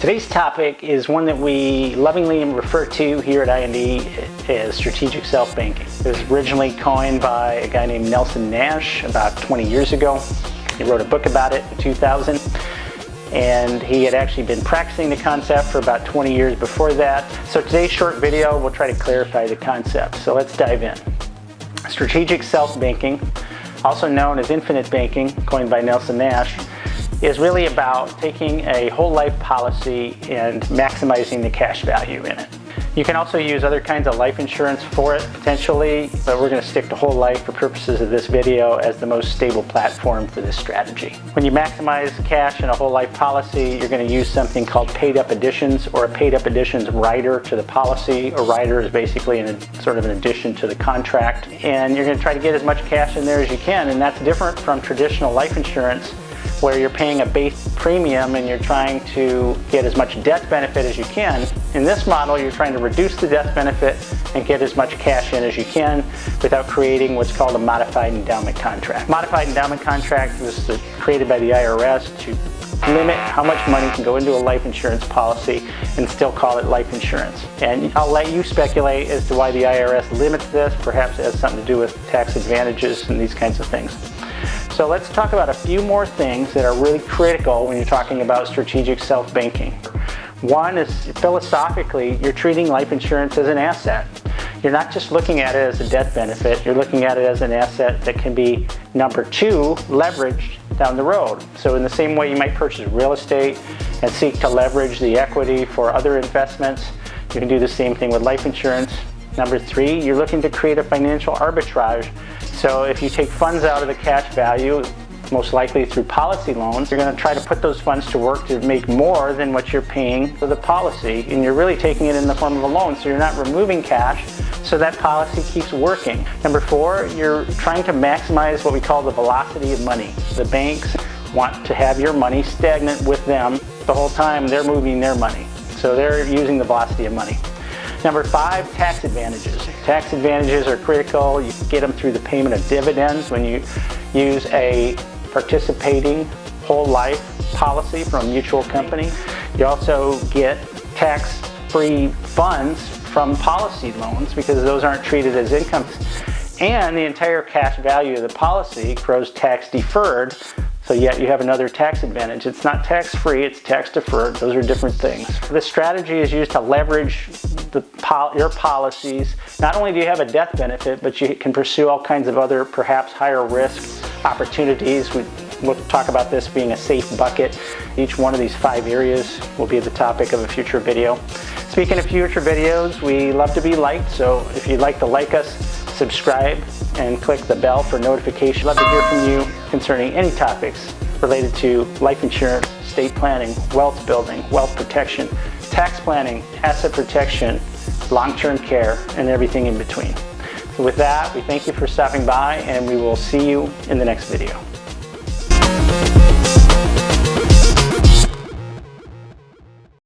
Today's topic is one that we lovingly refer to here at I&E as strategic self-banking. It was originally coined by a guy named Nelson Nash about 20 years ago. He wrote a book about it in 2000, and he had actually been practicing the concept for about 20 years before that. So today's short video will try to clarify the concept. So let's dive in. Strategic self-banking, also known as infinite banking, coined by Nelson Nash, is really about taking a whole life policy and maximizing the cash value in it. You can also use other kinds of life insurance for it potentially, but we're going to stick to whole life for purposes of this video as the most stable platform for this strategy. When you maximize cash in a whole life policy, you're going to use something called paid up additions, or a paid up additions rider to the policy. A rider is basically sort of an addition to the contract, and you're going to try to get as much cash in there as you can, and that's different from traditional life insurance, where you're paying a base premium and you're trying to get as much death benefit as you can. In this model, you're trying to reduce the death benefit and get as much cash in as you can without creating what's called a modified endowment contract. Modified endowment contract was created by the IRS to limit how much money can go into a life insurance policy and still call it life insurance. And I'll let you speculate as to why the IRS limits this. Perhaps it has something to do with tax advantages and these kinds of things. So let's talk about a few more things that are really critical when you're talking about strategic self-banking. One is, philosophically, you're treating life insurance as an asset. You're not just looking at it as a death benefit, you're looking at it as an asset that can be, number two, leveraged down the road. So in the same way you might purchase real estate and seek to leverage the equity for other investments, you can do the same thing with life insurance. Number three, you're looking to create a financial arbitrage. So if you take funds out of the cash value, most likely through policy loans, you're going to try to put those funds to work to make more than what you're paying for the policy, and you're really taking it in the form of a loan, so you're not removing cash, so that policy keeps working. Number four, you're trying to maximize what we call the velocity of money. The banks want to have your money stagnant with them the whole time they're moving their money, so they're using the velocity of money. Number five, tax advantages. Tax advantages are critical. You get them through the payment of dividends when you use a participating whole life policy from a mutual company. You also get tax-free funds from policy loans because those aren't treated as income. And the entire cash value of the policy grows tax deferred, so yet you have another tax advantage. It's not tax-free, it's tax-deferred. Those are different things. This strategy is used to leverage your policies. Not only do you have a death benefit, but you can pursue all kinds of other, perhaps higher risk opportunities. We'll talk about this being a safe bucket. Each one of these 5 areas will be the topic of a future video. Speaking of future videos, we love to be liked, so if you'd like to like us, subscribe and click the bell for notification. Love to hear from you concerning any topics related to life insurance, estate planning, wealth building, wealth protection, tax planning, asset protection, long-term care, and everything in between. So with that, we thank you for stopping by, and we will see you in the next video.